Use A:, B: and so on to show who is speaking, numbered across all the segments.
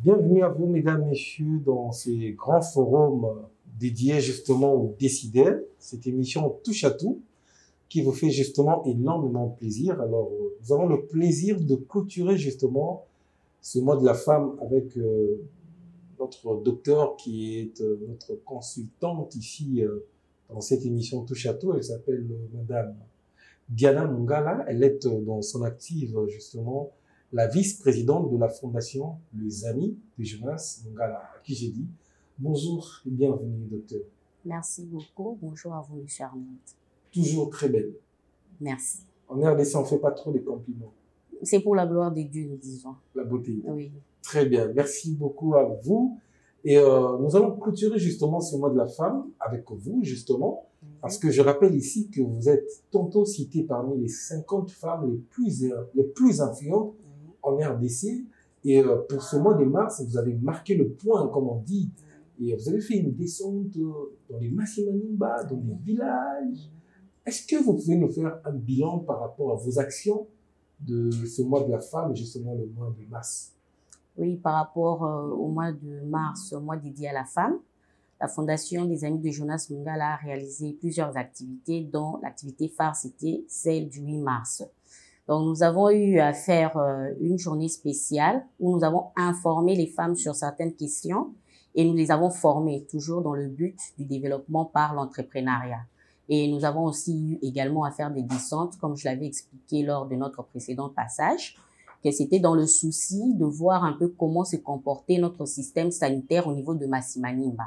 A: Bienvenue à vous, mesdames, messieurs, dans ces grands forums dédiés justement aux décideurs. Cette émission touche à tout qui vous fait justement énormément plaisir. Alors, nous avons le plaisir de clôturer justement ce mois de la femme avec notre docteur qui est notre consultante ici dans cette émission touche à tout. Elle s'appelle Madame Diana Mungala. Elle est dans son active justement la vice-présidente de la fondation Les Amis de Jonas Mungala, à qui j'ai dit bonjour et bienvenue, docteur.
B: Merci beaucoup. Bonjour à vous, monsieur Armand.
A: Toujours très belle.
B: Merci.
A: En RDC, on ne fait pas trop de compliments.
B: C'est pour la gloire de Dieu, nous disons.
A: La beauté.
B: Oui.
A: Très bien. Merci beaucoup à vous. Et nous allons clôturer justement ce mois de la femme avec vous, justement, parce que je rappelle ici que vous êtes tantôt cité parmi les 50 femmes les plus influentes en RDC. Et pour ce mois de mars, vous avez marqué le point, comme on dit. Et vous avez fait une descente dans les Massimanimba, dans les villages. Est-ce que vous pouvez nous faire un bilan par rapport à vos actions de ce mois de la femme, justement le mois de mars?
B: Oui, par rapport au mois de mars, au mois dédié à la femme, la Fondation des Amis de Jonas Mungala a réalisé plusieurs activités, dont l'activité phare, c'était celle du 8 mars. Donc, nous avons eu à faire une journée spéciale où nous avons informé les femmes sur certaines questions et nous les avons formées, toujours dans le but du développement par l'entrepreneuriat. Et nous avons aussi eu également à faire des descentes, comme je l'avais expliqué lors de notre précédent passage, que c'était dans le souci de voir un peu comment se comportait notre système sanitaire au niveau de Massimanimba.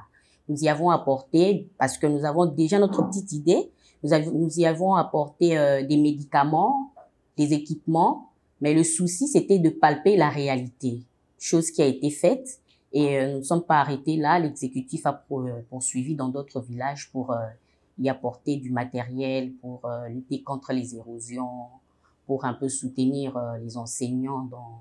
B: Nous y avons apporté, parce que nous avons déjà notre petite idée, nous y avons apporté des médicaments, des équipements, mais le souci, c'était de palper la réalité, chose qui a été faite. Et nous ne sommes pas arrêtés là, l'exécutif a poursuivi dans d'autres villages pour y apporter du matériel, pour lutter contre les érosions, pour un peu soutenir les enseignants dans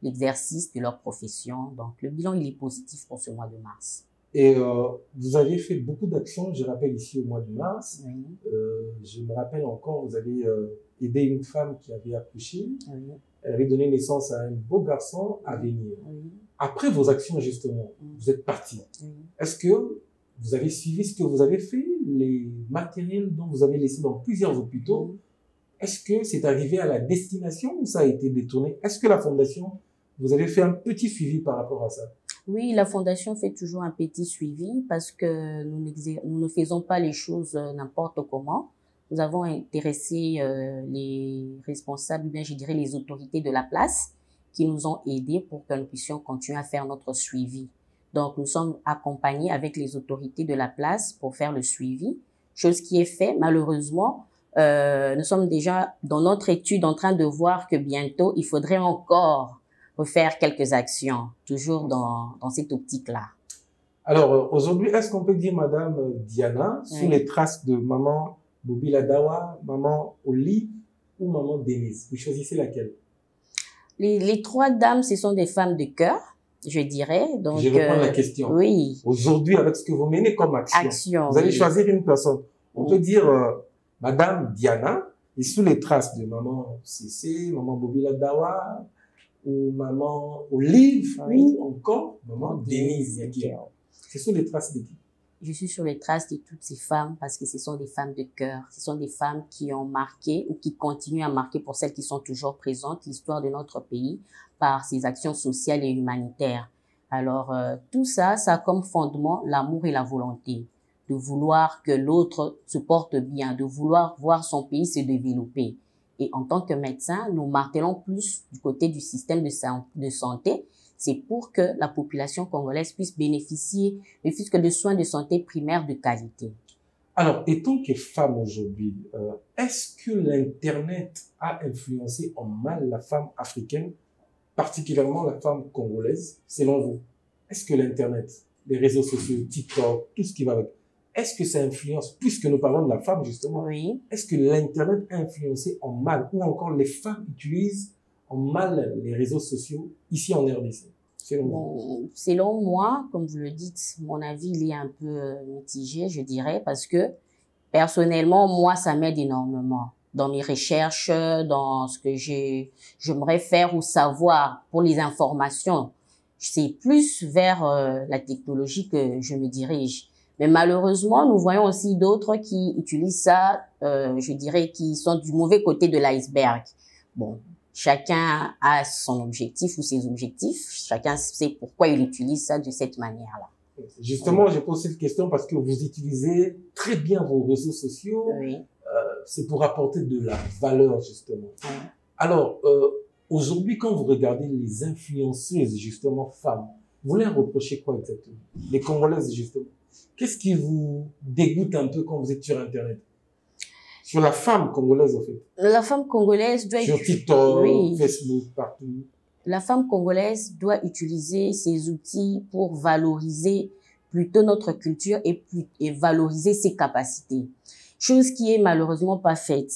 B: l'exercice de leur profession. Donc, le bilan, il est positif pour ce mois de mars.
A: Et vous avez fait beaucoup d'actions, je rappelle ici au mois de mars.
B: Oui.
A: Je me rappelle encore, vous avez aidé une femme qui avait accouché.
B: Oui.
A: Elle avait donné naissance à un beau garçon à venir.
B: Oui.
A: Après vos actions, justement, vous êtes parti.
B: Oui.
A: Est-ce que vous avez suivi ce que vous avez fait, les matériels dont vous avez laissé dans plusieurs hôpitaux? Est-ce que c'est arrivé à la destination ou ça a été détourné? Est-ce que la fondation, vous avez fait un petit suivi par rapport à ça?
B: Oui, la Fondation fait toujours un petit suivi parce que nous ne faisons pas les choses n'importe comment. Nous avons intéressé les responsables, bien je dirais les autorités de la place qui nous ont aidés pour que nous puissions continuer à faire notre suivi. Donc, nous sommes accompagnés avec les autorités de la place pour faire le suivi, chose qui est faite. Malheureusement, nous sommes déjà dans notre étude en train de voir que bientôt, il faudrait encore faire quelques actions, toujours dans cette optique-là.
A: Alors, aujourd'hui, est-ce qu'on peut dire Madame Diana, sous les traces de Maman Bobila Dawa, Maman Olive ou Maman Denise? Vous choisissez laquelle?
B: Les trois dames, ce sont des femmes de cœur, je dirais. Donc,
A: je reprends la question.
B: Oui.
A: Aujourd'hui, avec ce que vous menez comme action, vous allez choisir une personne. On peut dire Madame Diana, et sous les traces de Maman Cissé, Maman Bobila Dawa, ou Maman Olive, ou encore Maman Denise. Ce sont les traces de qui?
B: Je suis sur les traces de toutes ces femmes parce que ce sont des femmes de cœur. Ce sont des femmes qui ont marqué ou qui continuent à marquer, pour celles qui sont toujours présentes, l'histoire de notre pays par ses actions sociales et humanitaires. Alors, tout ça, ça a comme fondement l'amour et la volonté de vouloir que l'autre se porte bien, de vouloir voir son pays se développer. Et en tant que médecin, nous martelons plus du côté du système de santé. C'est pour que la population congolaise puisse bénéficier ne fût-ce que de soins de santé primaires de qualité.
A: Alors, étant que femme aujourd'hui, est-ce que l'Internet a influencé en mal la femme africaine, particulièrement la femme congolaise, selon vous? Est-ce que l'Internet, les réseaux sociaux, TikTok, tout ce qui va avec, est-ce que ça influence, puisque nous parlons de la femme justement,
B: oui.
A: Est-ce que l'Internet a influencé en mal, ou encore les femmes utilisent en mal les réseaux sociaux ici en RDC?
B: Selon moi, comme vous le dites, mon avis il est un peu mitigé, je dirais, parce que personnellement, moi, ça m'aide énormément dans mes recherches, dans ce que j'aimerais faire ou savoir pour les informations. c'est plus vers la technologie que je me dirige. Mais malheureusement, nous voyons aussi d'autres qui utilisent ça, je dirais, qui sont du mauvais côté de l'iceberg. Bon, chacun a son objectif ou ses objectifs. Chacun sait pourquoi il utilise ça de cette manière-là.
A: Justement, je pose cette question parce que vous utilisez très bien vos réseaux sociaux.
B: Oui.
A: C'est pour apporter de la valeur, justement.
B: Oui.
A: Alors, aujourd'hui, quand vous regardez les influenceuses, justement, femmes, vous leur reprochez quoi exactement? Les Congolaises, justement. Qu'est-ce qui vous dégoûte un peu quand vous êtes sur Internet? Sur la femme congolaise, en fait.
B: La femme congolaise doit...
A: Sur TikTok,
B: oui.
A: Facebook, partout.
B: La femme congolaise doit utiliser ces outils pour valoriser plutôt notre culture et valoriser ses capacités. Chose qui est malheureusement pas faite.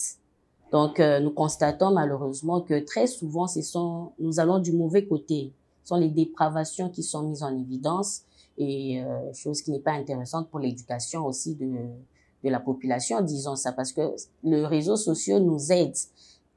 B: Donc, nous constatons malheureusement que très souvent, nous allons du mauvais côté. Ce sont les dépravations qui sont mises en évidence et chose qui n'est pas intéressante pour l'éducation aussi de la population, disons ça, parce que les réseaux sociaux nous aident.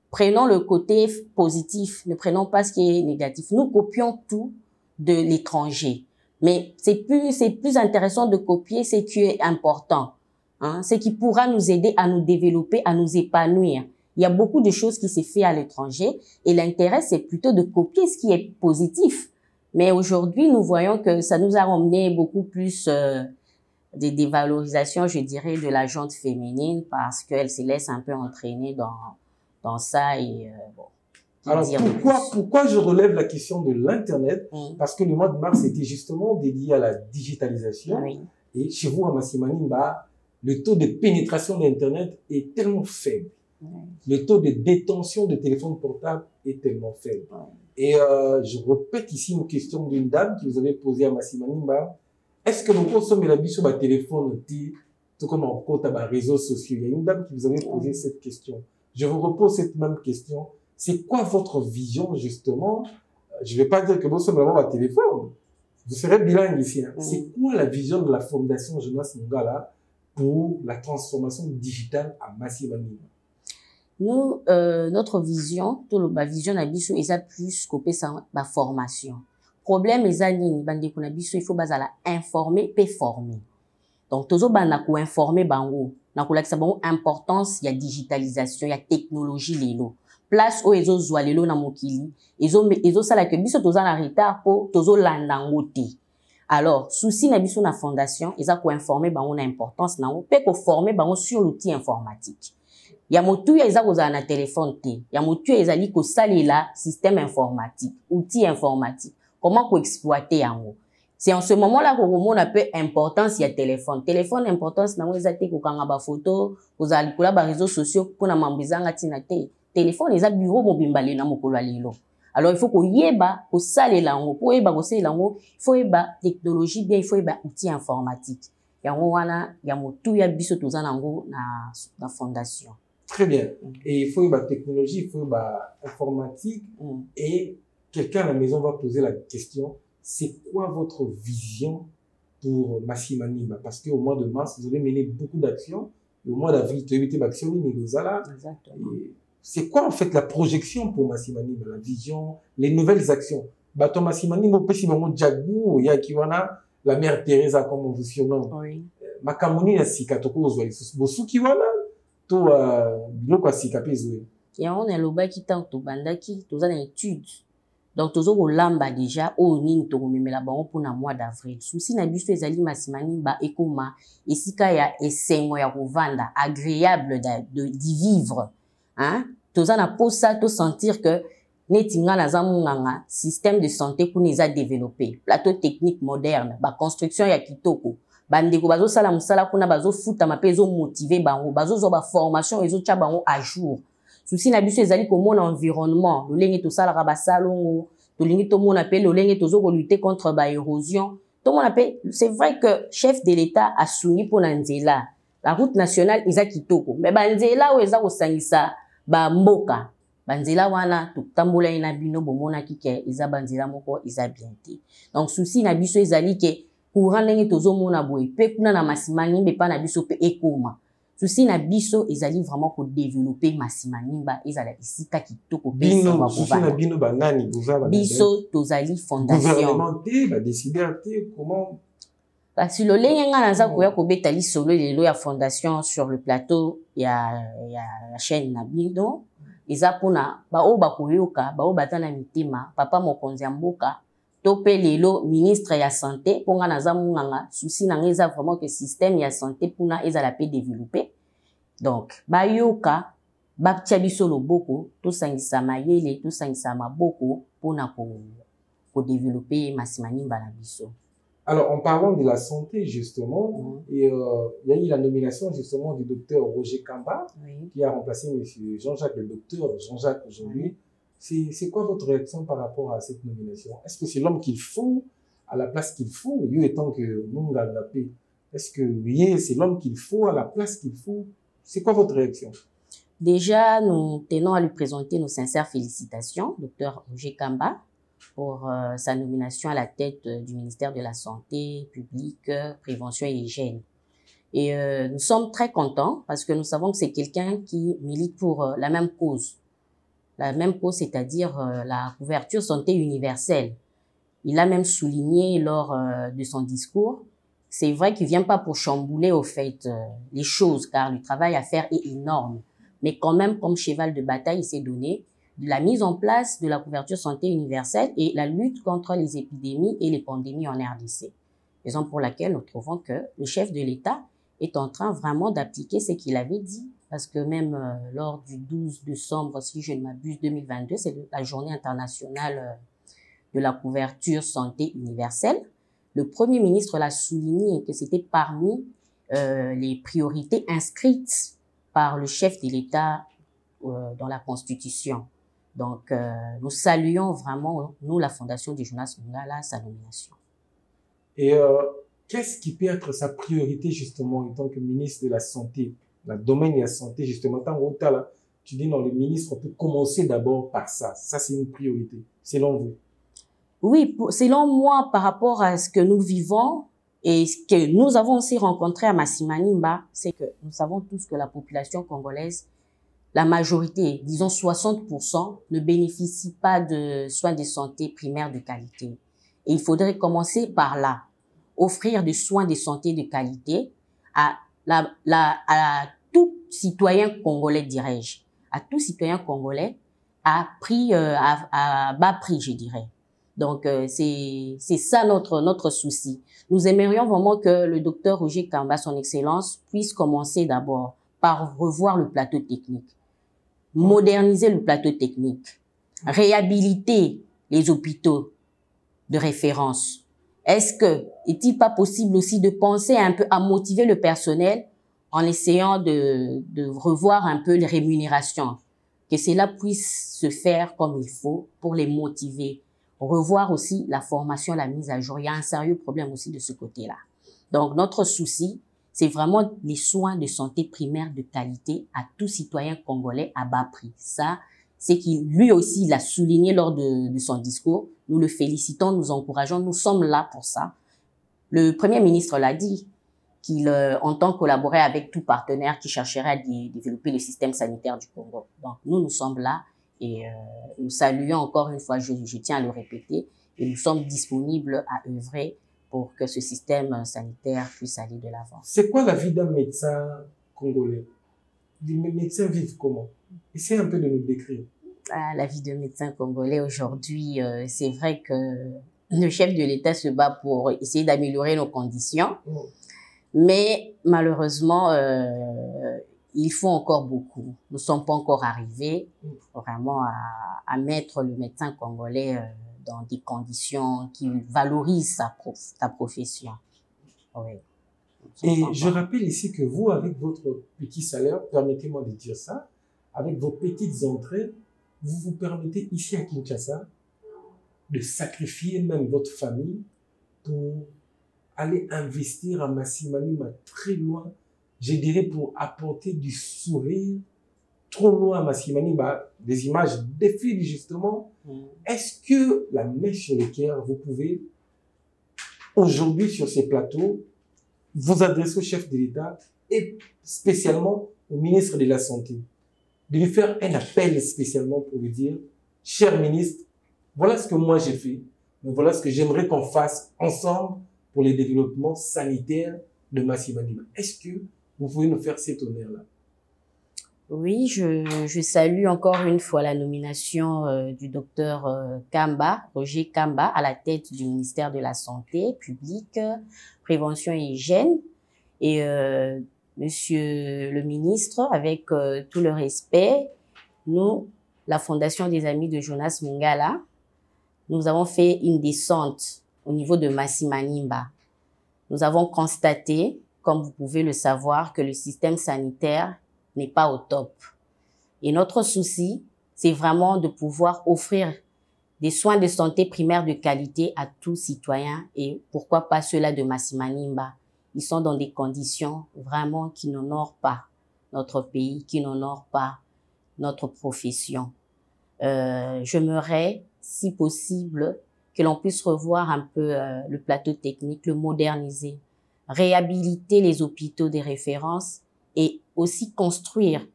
B: Prenons le côté positif, ne prenons pas ce qui est négatif. Nous copions tout de l'étranger. Mais c'est plus intéressant de copier ce qui est important, hein, ce qui pourra nous aider à nous développer, à nous épanouir. Il y a beaucoup de choses qui s'est fait à l'étranger et l'intérêt, c'est plutôt de copier ce qui est positif. Mais aujourd'hui, nous voyons que ça nous a emmené beaucoup plus des dévalorisations, je dirais, de la gente féminine parce qu'elle se laisse un peu entraîner dans ça et bon.
A: Alors, pourquoi je relève la question de l'Internet? Parce que le mois de mars était justement dédié à la digitalisation.
B: Oui.
A: Et chez vous, à Masimanimba, le taux de pénétration d'Internet est tellement faible. Oui. Le taux de détention de téléphone portable est tellement faible. Oui. Et je répète ici une question d'une dame qui vous avait posée à Masimanimba. Est-ce que nous consommons la vie sur le téléphone, tout comme en compte à réseaux sociaux? Il y a une dame qui vous avait posé cette question. Je vous repose cette même question. C'est quoi votre vision, justement? Je ne vais pas dire que vous sommes vraiment à téléphone. Vous serez bilingue ici. Hein. C'est quoi la vision de la Fondation Jonas Mungala pour la transformation digitale à Masimanimba?
B: Nous, notre vision, la vision d'Abisso, est plus copée sur la formation. Problème, les années, il faut informer et former. Donc, toujours, informer, importance, il y a digitalisation, il y a technologie, l'élo. Place où ils ont l'élo na mokili, ils ont ça là que biso toza na retard pour tozo landangote. Alors, souci na biso na fondation, ils ont informer bango na importance na pe ko former bango sur l'outil informatique. Ya motu ya ils ont na téléphone té, ya motu ya ezali ko salela système informatique, outil informatique. Comment ko exploiter yango? C'est en ce moment-là qu'on a peu importance, il y a téléphone. Téléphone, importance, na mweza te kokanga ba photo, kozali kula ba réseaux sociaux, pour na mambizanga tina te. Téléphone, les bureau mobimbali na mokolo lelo. Alors, il faut qu'on yeba, qu'on sale lango, pour yeba, qu'on sale lango, il faut yeba technologie bien, il faut yeba outils informatiques. Yango wana, yamo tout ya biso tozanango na fondation.
A: Très bien. Et il faut yeba technologie, il faut yeba informatique, et quelqu'un à la maison va poser la question, c'est quoi votre vision pour Masimanimba? Parce qu'au mois de mars, vous avez mené beaucoup d'actions. Et au mois d'avril, tu as évité d'action,
B: Exactement.
A: C'est quoi en fait la projection pour Masimanimba, la vision, les nouvelles actions? Bato Masimanimba, peut-être Djagou, Yakiwana, la mère Teresa, comme on vous surnomme.
B: Oui.
A: Makamuni, la Sikatoko, Bosukiwana, tout, biloko Sikapizwe.
B: Et on est là qui tente au bandaki, tous en études. Donc, toujours au lamba déjà, au ning to memela bango pour na mois d'avril. Souci na biso ezali Masimanimba ekoma, esika ya esengo ya kovanda, agréable d'y vivre. Hein? Tous en a pour ça, to sentir que netinga na zamunganga, système de santé pour nous a développé. Plateau technique moderne, ba construction ya kitoko. Bandeko bazo sala musala kuna bazo futa mapezo motiver bango, bazo zo ba formation ezo tia bango à jour. Souci na biso ezali komona environnement, lolenge to sala ba salongo, to lingi to mona pe lolenge to zo ko lutter contre ba érosion. To mona pe, c'est vrai que chef de l'État a souni pour nzela. La route nationale eza kitoko, mais ba nzela o eza ko sangisa ba mboka. Banzela wana to tambola ina bino bomona ki ke eza banzela moko eza bien te. Donc souci na biso ezali ke courant lenge to zo mona boye pe kuna na Masimanimba pa na biso pe ekoma. souci na biso ezali vraiment ko développer Masimanimba ezala isika kitoko
A: bino souci na bino banani
B: biso tozali fondation
A: gouvernement te ba décider te comment
B: kasi lolenge nga naza koya kobeta lisolo lelo ya fondation sur le plateau ya chaîne na bino eza pona bao bakoyoka bao batana mitima papa mokonzi ya mboka to pe lelo ministre ya santé ponga naza munganga souci na ngeza vraiment que système ya santé pona ezala pe développer donc bayoka batia biso loboko to sangisa mayele to sangisa maboko pona ko développer Masimanimba na biso.
A: Alors, en parlant de la santé, justement, il y a eu la nomination, justement, du docteur Roger Kamba, qui a remplacé M. Jean-Jacques, le docteur Jean-Jacques aujourd'hui. C'est quoi votre réaction par rapport à cette nomination? Est-ce que c'est l'homme qu'il faut, à la place qu'il faut, lui étant que Munga Ngapé? Est-ce que oui, c'est l'homme qu'il faut, à la place qu'il faut? C'est quoi votre réaction?
B: Déjà, nous tenons à lui présenter nos sincères félicitations, docteur Roger Kamba, pour sa nomination à la tête du ministère de la Santé publique, Prévention et Hygiène. Et nous sommes très contents parce que nous savons que c'est quelqu'un qui milite pour la même cause. La même cause, c'est-à-dire la couverture santé universelle. Il a même souligné lors de son discours, c'est vrai qu'il vient pas pour chambouler au fait les choses, car le travail à faire est énorme. Mais quand même, comme cheval de bataille, il s'est donné de la mise en place de la couverture santé universelle et la lutte contre les épidémies et les pandémies en RDC. Raison pour laquelle nous trouvons que le chef de l'État est en train vraiment d'appliquer ce qu'il avait dit. Parce que même lors du 12 décembre, si je ne m'abuse, 2022, c'est la journée internationale de la couverture santé universelle. Le Premier ministre l'a souligné que c'était parmi les priorités inscrites par le chef de l'État dans la Constitution. Donc, nous saluons vraiment, nous, la Fondation du Jonas Mungala, sa nomination.
A: Et qu'est-ce qui peut être sa priorité, justement, en tant que ministre de la Santé, dans le domaine de la santé, justement, tant que là, tu dis, non, le ministre peut commencer d'abord par ça. Ça, c'est une priorité, selon vous.
B: Oui, selon moi, par rapport à ce que nous vivons et ce que nous avons aussi rencontré à Masimanimba, c'est que nous savons tous que la population congolaise, la majorité, disons 60%, ne bénéficie pas de soins de santé primaires de qualité. Et il faudrait commencer par là. Offrir des soins de santé de qualité à tout citoyen congolais, dirais-je. À tout citoyen congolais à bas prix, je dirais. Donc, c'est ça notre souci. Nous aimerions vraiment que le docteur Roger Kamba, son excellence, puisse commencer d'abord par revoir le plateau technique. Moderniser le plateau technique, réhabiliter les hôpitaux de référence. Est-il pas possible aussi de penser un peu à motiver le personnel en essayant de revoir un peu les rémunérations, que cela puisse se faire comme il faut pour les motiver. Revoir aussi la formation, la mise à jour. Il y a un sérieux problème aussi de ce côté-là. Donc, notre souci, c'est vraiment les soins de santé primaire de qualité à tout citoyen congolais à bas prix. Ça, c'est qu'il, lui aussi, il a souligné lors de son discours. Nous le félicitons, nous encourageons, nous sommes là pour ça. Le Premier ministre l'a dit, qu'il entend collaborer avec tout partenaire qui chercherait à développer le système sanitaire du Congo. Donc, nous sommes là et nous saluons encore une fois, je tiens à le répéter, et nous sommes disponibles à œuvrer pour que ce système sanitaire puisse aller de l'avant.
A: C'est quoi la vie d'un médecin congolais? Les médecins vivent comment? Essayez un peu de nous décrire.
B: La vie d'un médecin congolais aujourd'hui, c'est vrai que le chef de l'État se bat pour essayer d'améliorer nos conditions, mais malheureusement, il faut encore beaucoup. Nous ne sommes pas encore arrivés vraiment à mettre le médecin congolais dans des conditions qui valorisent sa profession. Oui.
A: Et je rappelle ici que vous, avec votre petit salaire, permettez-moi de dire ça, avec vos petites entrées, vous vous permettez ici à Kinshasa de sacrifier même votre famille pour aller investir à Masimanimba très loin, je dirais pour apporter du sourire trop loin à Masimanimba, des images défilent justement. Est-ce que la mèche sur le cœur, vous pouvez aujourd'hui sur ces plateaux vous adresser au chef de l'État et spécialement au ministre de la Santé, de lui faire un appel spécialement pour lui dire, cher ministre, voilà ce que moi j'ai fait, mais voilà ce que j'aimerais qu'on fasse ensemble pour le développement sanitaire de Massi Maniba. Est-ce que vous pouvez nous faire cet honneur-là?
B: Oui, je salue encore une fois la nomination du docteur Kamba, Roger Kamba, à la tête du ministère de la Santé publique, Prévention et Hygiène. Et Monsieur le ministre, avec tout le respect, nous, la Fondation des Amis de Jonas Mungala, nous avons fait une descente au niveau de Massi Manimba. Nous avons constaté, comme vous pouvez le savoir, que le système sanitaire n'est pas au top. Et notre souci, c'est vraiment de pouvoir offrir des soins de santé primaires de qualité à tous citoyens et pourquoi pas ceux-là de Massi Manimba. Ils sont dans des conditions vraiment qui n'honorent pas notre pays, qui n'honorent pas notre profession. J'aimerais, si possible, que l'on puisse revoir un peu le plateau technique, le moderniser, réhabiliter les hôpitaux des références et aussi construire.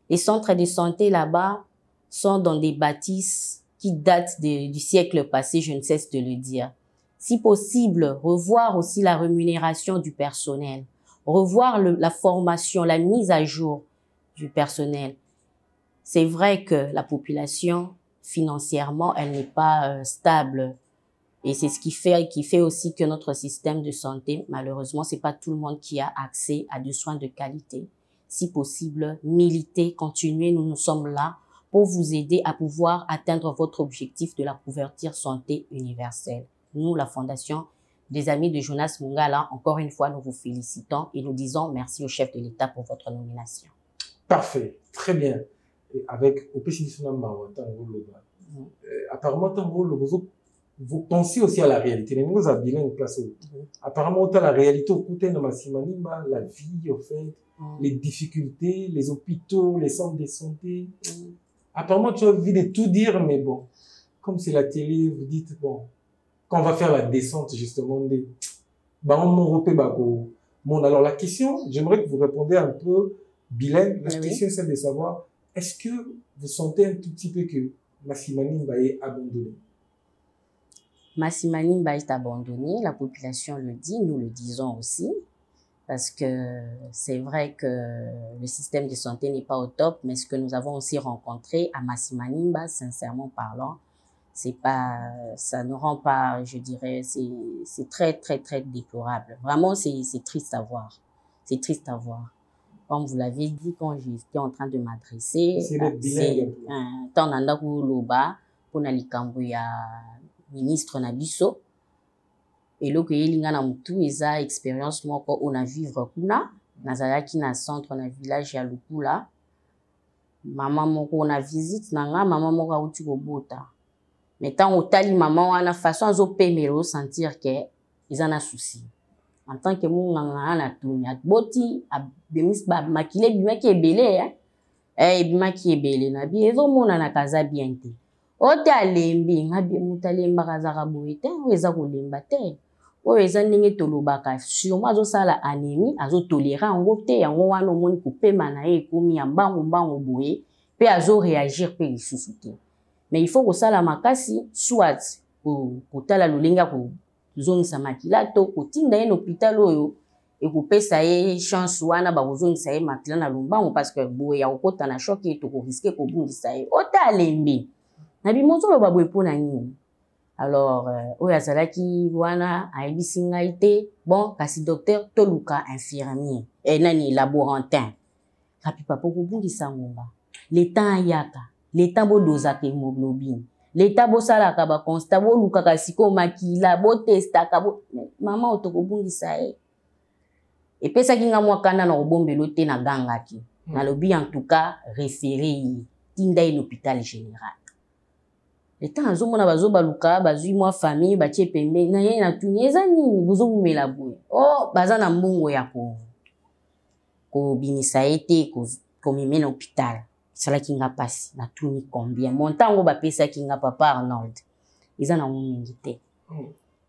B: Les centres de santé là-bas sont dans des bâtisses qui datent du siècle passé, je ne cesse de le dire. Si possible, revoir aussi la rémunération du personnel, revoir la formation, la mise à jour du personnel. C'est vrai que la population, financièrement, elle n'est pas stable. Et c'est ce qui fait aussi que notre système de santé, malheureusement, c'est pas tout le monde qui a accès à des soins de qualité. Si possible, militez, continuez, nous sommes là pour vous aider à pouvoir atteindre votre objectif de la couverture santé universelle. Nous, la Fondation des Amis de Jonas Mungala, encore une fois, nous vous félicitons et nous disons merci au chef de l'État pour votre nomination.
A: Parfait, très bien. Et avec apparemment, vous pensez aussi à la réalité. Nous avons bien une place. Apparemment, la réalité au côté de Massi Manimba, la vie, au fait, les difficultés, les hôpitaux, les centres de santé. Apparemment, tu as envie de tout dire, mais bon, comme c'est la télé, vous dites, bon, quand on va faire la descente, justement, alors la question, j'aimerais que vous répondiez un peu bilingue. La question est celle de savoir, est-ce que vous sentez un tout petit peu que Massi Manimba est abandonné?
B: Massi Manimba est abandonné, la population le dit, nous le disons aussi, parce que c'est vrai que le système de santé n'est pas au top, mais ce que nous avons aussi rencontré à Massi Manimba, sincèrement parlant, c'est pas, ça ne rend pas, je dirais, c'est très, très, très déplorable. Vraiment, c'est triste à voir. C'est triste à voir. Comme vous l'avez dit, quand j'étais en train de m'adresser, c'est un temps nandaku loba, pour nalikambu ya ministre Nabiso. Et là, que yelinga na mutu, eza expérience moko on a vivre kuna, nazalaki na centre na village ya Lukula. Maman moko on a visite nanga, maman moko auti kobota. Mais tant otali maman wana façon azo pemelo sentir que ils en a souci. En tant que munganga na tuni boti abemis ba makile bimaki ebele bimaki ebele na bi ezo mona na kaza bien te. Ote alembi ngabi mutalemba kazaka boye te eza kolemba te. Oyo eza ndenge tolobaka sûrement azosala anémie azotolera yango te yango wana omoni kopema na ye ekomi ya mbango boye mpe azoréagir mpe lisusu te. Mais il faut kosala makasi soit kotala lolenga kozongisa makila to kotinda ye na hôpital oyo ekopesa ye chance wana bakozongisa ye makila na lombango parce que boye ya kokota na choc ye tokoriske kobungisa ye ota alembi na bimozoloba boye mpo na nini. Alors oyo azalaki wana ayebisi ngai te bon kasi docteur toluka infirmier nani laborantin kapi papa kobungisa ngomba leta ayaka leta bodozaka hémoglobine leta bosalaka baconstat bolukaka siko makila botestaka mama otokobungisa ye epesaki nga mwakanda na kobombelo te na gangaki nalobi en tout cas référé ye tinda ye l'hôpital général. Leta azomona bazobaluka bazwi mwa famille batie pembeni na ye na tuni eza nini bozobumela boye baza na mbongo ya kobimisa ye te komeme na hôpital. Salaki nga pasi na tuni combien montango bapesaki nga papa Arnold eza na mingi te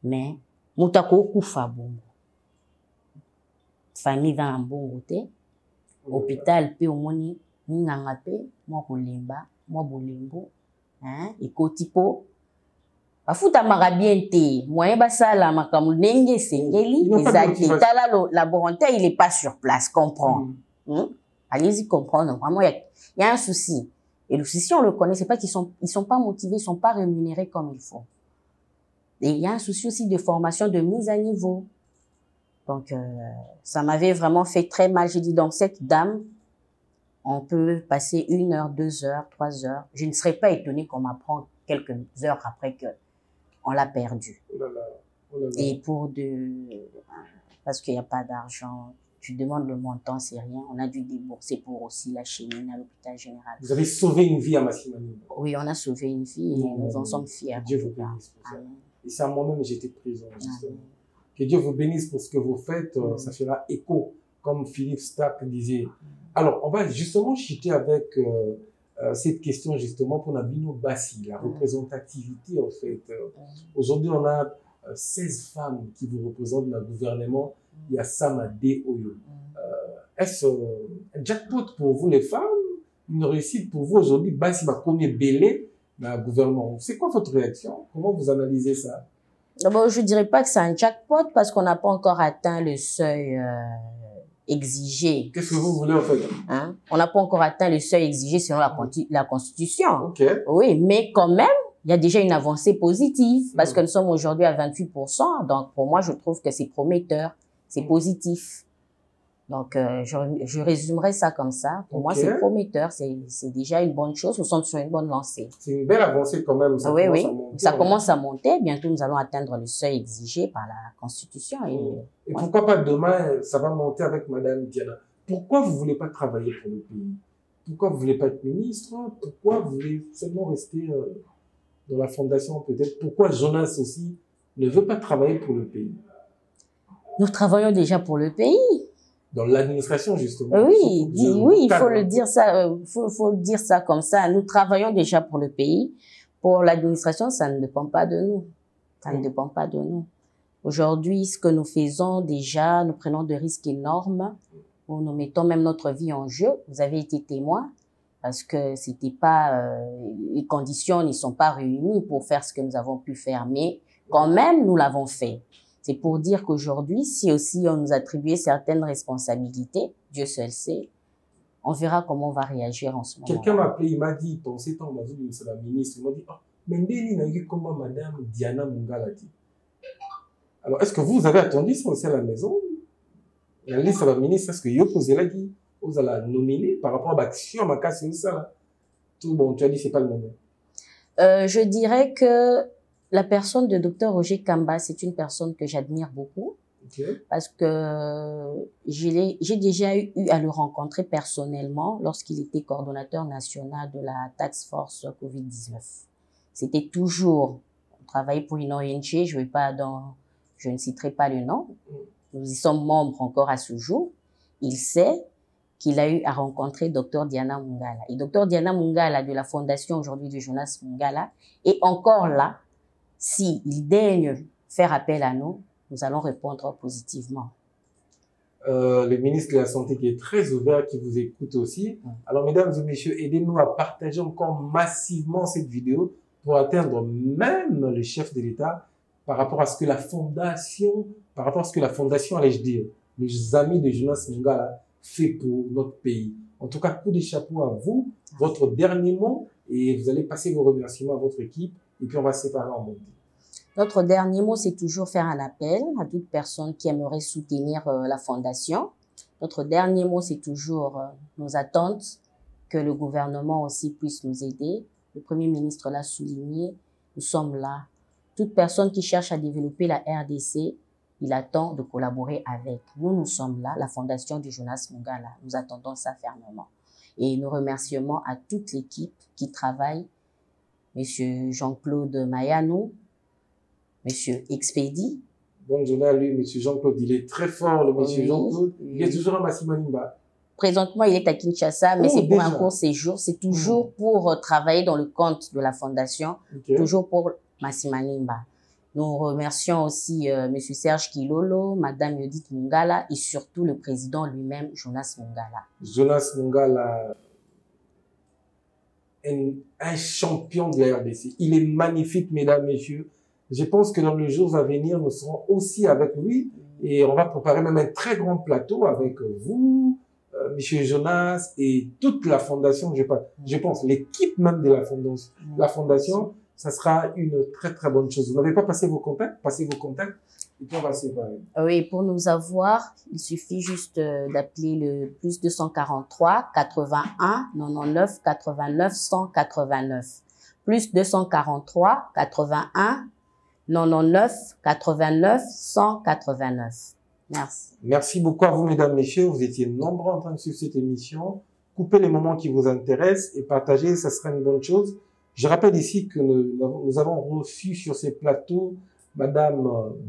B: mais muta ko kufa bongo famille dans un bon côté. Hôpital, pe omoni, ninganga pe, moi kolemba, moi bolembo, hein, et kotipo. Bafuta bien te, moyen basala makamu nenge sengeli, exact. La volonté, il est pas sur place, comprends. Allez-y comprendre, vraiment, il y a un souci. Et le souci, on le connaît, c'est pas qu'ils sont pas motivés, ils sont pas rémunérés comme il faut. Et il y a un souci aussi de formation, de mise à niveau. Donc, ça m'avait vraiment fait très mal. J'ai dit, donc, cette dame, on peut passer 1 heure, 2 heures, 3 heures. Je ne serais pas étonnée qu'on m'apprenne quelques heures après qu'on l'a perdue.
A: Oh là là, oh là là.
B: Et parce qu'il n'y a pas d'argent, tu demandes le montant, c'est rien. On a dû débourser pour aussi la chimie à l'hôpital général.
A: Vous avez sauvé une vie à Massimani.
B: Oui, on a sauvé une vie et nous en sommes fiers.
A: Dieu vous bénisse pour ça. Et ça, moi-même, j'étais présent, justement. Que Dieu vous bénisse pour ce que vous faites. Ça fera écho, comme Philippe Stack disait. Alors, on va justement chuter avec cette question, justement, pour Nabino Bassi, la représentativité, en fait. Aujourd'hui, on a 16 femmes qui vous représentent dans le gouvernement. Il y a Samade Oyo. Est-ce un jackpot pour vous, les femmes? Une réussite pour vous aujourd'hui? Bassi va connaître Belé dans le gouvernement. C'est quoi votre réaction? Comment vous analysez ça?
B: D'abord, je dirais pas que c'est un jackpot parce qu'on n'a pas encore atteint le seuil exigé.
A: Qu'est-ce que vous voulez en fait?
B: Hein? On n'a pas encore atteint le seuil exigé selon la Constitution.
A: Okay.
B: Oui, mais quand même, il y a déjà une avancée positive parce que nous sommes aujourd'hui à 28%. Donc, pour moi, je trouve que c'est prometteur, c'est positif. Donc, je résumerai ça comme ça. Pour moi, c'est prometteur, c'est déjà une bonne chose. Nous sommes sur une bonne lancée.
A: C'est une belle avancée quand même.
B: Ça commence à monter. Bientôt, nous allons atteindre le seuil exigé par la Constitution.
A: Et pourquoi pas demain, ça va monter avec Madame Diana? Pourquoi vous voulez pas travailler pour le pays? Pourquoi vous voulez pas être ministre? Pourquoi vous voulez seulement rester dans la fondation peut-être? Pourquoi Jonas aussi ne veut pas travailler pour le pays?
B: Nous travaillons déjà pour le pays.
A: Dans l'administration, justement.
B: Oui, il faut le dire ça, faut le dire ça comme ça. Nous travaillons déjà pour le pays. Pour l'administration, ça ne dépend pas de nous. Ça ne dépend pas de nous. Aujourd'hui, ce que nous faisons déjà, nous prenons des risques énormes. Où nous mettons même notre vie en jeu. Vous avez été témoin parce que c'était pas, les conditions ne sont pas réunies pour faire ce que nous avons pu faire. Mais quand même, nous l'avons fait. C'est pour dire qu'aujourd'hui, si aussi on nous attribuait certaines responsabilités, Dieu seul sait, on verra comment on va réagir en ce moment.
A: Quelqu'un m'a appelé, il m'a dit, pensez tant, on a vu la ministre, il m'a dit, mais Ndéni n'a eu comment Madame Diana Mungala dit. Alors, est-ce que vous avez attendu ça aussi à la maison? La liste de la ministre, est-ce que vous avez dit, vous allez la nominer par rapport à l'action, à ma casse, ça? Tout bon, tu as dit, c'est pas le moment.
B: Je dirais que la personne de Dr Roger Kamba, c'est une personne que j'admire beaucoup parce que j'ai déjà eu à le rencontrer personnellement lorsqu'il était coordonnateur national de la Task Force Covid-19. C'était toujours, on travaillait pour une ONG, je ne citerai pas le nom, nous y sommes membres encore à ce jour. Il sait qu'il a eu à rencontrer Dr Diana Mungala. Et Dr Diana Mungala de la fondation aujourd'hui de Jonas Mungala est encore là. S'il daigne faire appel à nous, nous allons répondre positivement.
A: Le ministre de la Santé qui est très ouvert, qui vous écoute aussi. Alors, mesdames et messieurs, aidez-nous à partager encore massivement cette vidéo pour atteindre même le chef de l'État par rapport à ce que la fondation, allais-je dire, les amis de Jonas Mungala fait pour notre pays. En tout cas, coup de chapeau à vous, votre dernier mot, et vous allez passer vos remerciements à votre équipe. Et puis, on va se séparer en montée.
B: Notre dernier mot, c'est toujours faire un appel à toute personne qui aimerait soutenir la fondation. Notre dernier mot, c'est toujours nos attentes que le gouvernement aussi puisse nous aider. Le Premier ministre l'a souligné, nous sommes là. Toute personne qui cherche à développer la RDC, il attend de collaborer avec. Nous sommes là, la fondation de Jonas Mungala. Nous attendons ça fermement. Et nos remerciements à toute l'équipe qui travaille. Monsieur Jean-Claude Mayanou, Monsieur Expédi.
A: Bonne journée à lui, Monsieur Jean-Claude. Il est très fort, le Monsieur Jean-Claude. Il est toujours à Massimanimba.
B: Présentement, il est à Kinshasa, mais c'est pour un court séjour. C'est toujours pour travailler dans le compte de la fondation, toujours pour Massimanimba. Nous remercions aussi M. Serge Kilolo, Madame Yodit Mungala et surtout le président lui-même, Jonas Mungala.
A: Jonas Mungala, un champion de la RDC. Il est magnifique, mesdames, messieurs. Je pense que dans les jours à venir, nous serons aussi avec lui et on va préparer même un très grand plateau avec vous, Monsieur Jonas et toute la fondation. Je pense l'équipe même de la fondation. La fondation, ça sera une très très bonne chose. Vous n'avez pas passé vos contacts? Passez vos contacts et puis on va se séparer.
B: Oui, pour nous avoir, il suffit juste d'appeler le plus 243 81 99 89 189. Plus 243 81 99 89 189. Merci.
A: Merci beaucoup à vous, mesdames, messieurs. Vous étiez nombreux en train de suivre cette émission. Coupez les moments qui vous intéressent et partagez, ça sera une bonne chose. Je rappelle ici que nous avons reçu sur ces plateaux Madame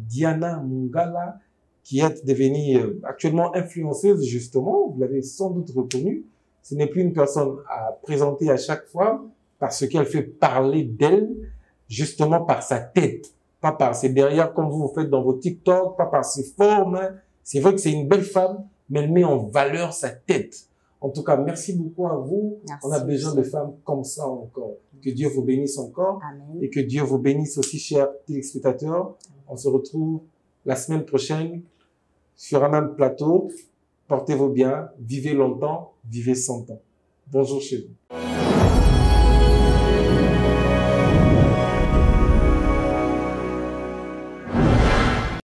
A: Diana Mungala, qui est devenue actuellement influenceuse, justement. Vous l'avez sans doute reconnue. Ce n'est plus une personne à présenter à chaque fois parce qu'elle fait parler d'elle, justement par sa tête. Pas par ses derrière comme vous faites dans vos TikTok, pas par ses formes. C'est vrai que c'est une belle femme, mais elle met en valeur sa tête. En tout cas, merci beaucoup à vous.
B: Merci.
A: On a besoin de femmes comme ça encore. Que Dieu vous bénisse encore.
B: Amen.
A: Et que Dieu vous bénisse aussi, chers téléspectateurs. On se retrouve la semaine prochaine sur un même plateau. Portez-vous bien, vivez longtemps, vivez 100 ans. Bonjour chez vous.